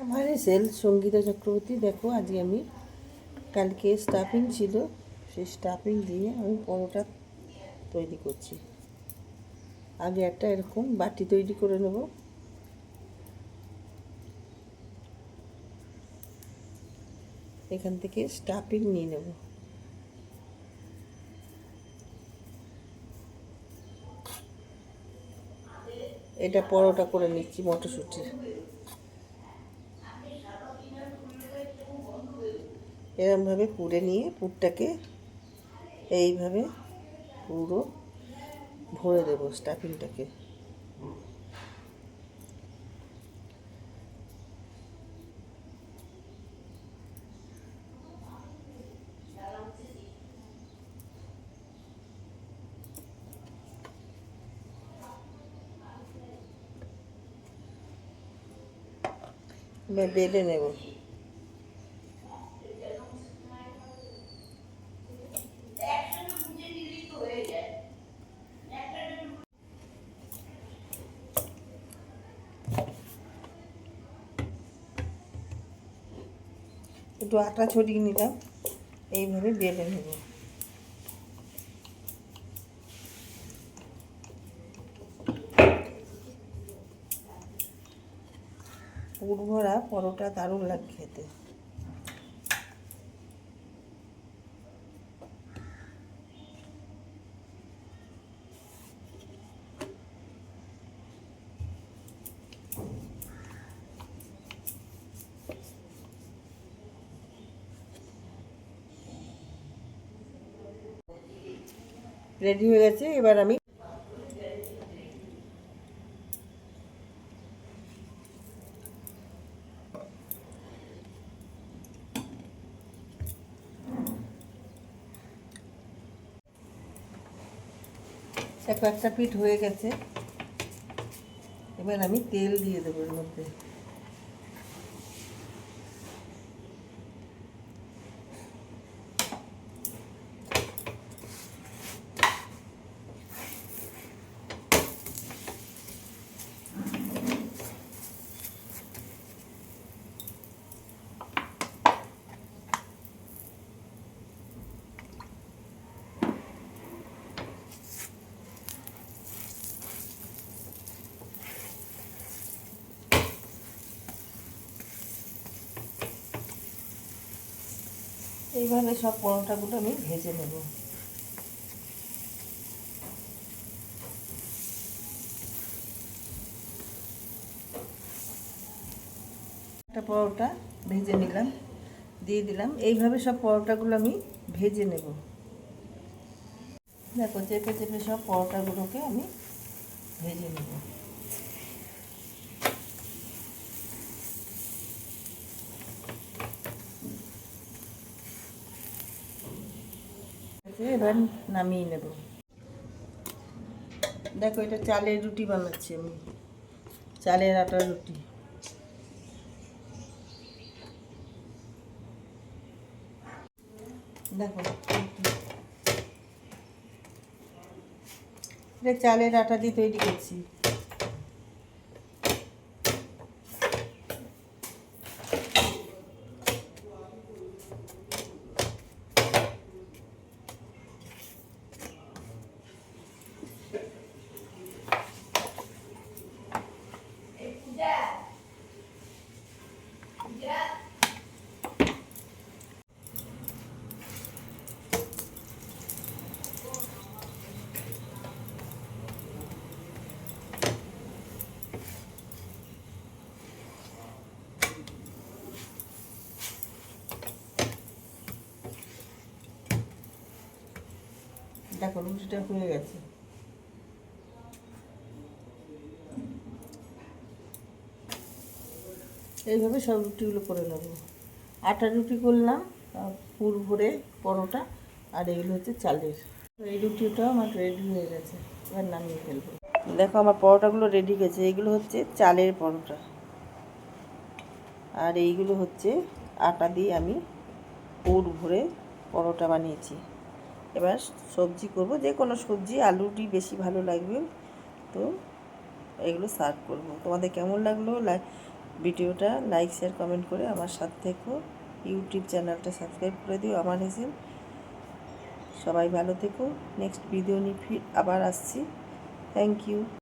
আমার সেল সঙ্গীতা চক্রবর্তী। দেখো আজকে আমি কালকে স্টাফিং ছিল, সেই স্টাফিং দিয়ে আমি পরোটা তৈরি করছি। আগে একটা এরকম বাটি তৈরি করে নেব। এখান থেকে স্টাফিং নিয়ে নেব। এটা পরোটা করে নিচ্ছি মটরশুঁটির। এরমভাবে পুড়ে নিয়ে পুরটাকে এইভাবে পুরো ভরে দেবো স্টাফিংটাকে। এবার বেলে নেব। একটু আটা ছড়িয়ে নিলাম, এইভাবে বেলে নেব। পুর ভরা পরোটা দারুণ লাগে খেতে। রেডি হয়ে গেছে। এবার আমি একটা পিঠ হয়ে গেছে। এবার আমি তেল দিয়ে দেবো এর মধ্যে। এইভাবে সব পরোটাগুলো আমি ভেজে নেব। একটা পরোটা ভেজে নিলাম, দিয়ে দিলাম। এইভাবে সব পরোটাগুলো আমি ভেজে নেব। দেখো চেপে চেপে সব পরোটাগুলোকে আমি ভেজে নেব। এবার নামিয়ে নেব। দেখো এটা চালের রুটি বানাচ্ছি আমি, চালের আটার রুটি। দেখো এটা চালের আটা দিয়ে তৈরি করছি। দেখো রুটিটা হয়ে গেছে। এইভাবে সব রুটিগুলো করে নেব। আটার রুটি করলাম, পুর ভরে পরোটা, আর এইগুলো হচ্ছে চালের। এই রুটিটাও আমার রেডি হয়ে গেছে, এবার নামিয়ে ফেলবো। দেখো আমার পরোটাগুলো রেডি গেছে। এইগুলো হচ্ছে চালের পরোটা, আর এইগুলো হচ্ছে আটা দিয়ে আমি পুর ভরে পরোটা বানিয়েছি। এবার সবজি করব, যে কোনো সবজি, আলুটি বেশি ভালো লাগবে। তো এগুলো সার্ভ করব। তোমাদের কেমন লাগলো ভিডিওটা লাইক শেয়ার কমেন্ট করে আমার সাথে থেকো। ইউটিউব চ্যানেলটা সাবস্ক্রাইব করে দিও আমার হেসেল। সবাই ভালো থেকো। নেক্সট ভিডিও নিয়ে আবার আসছি। Thank you.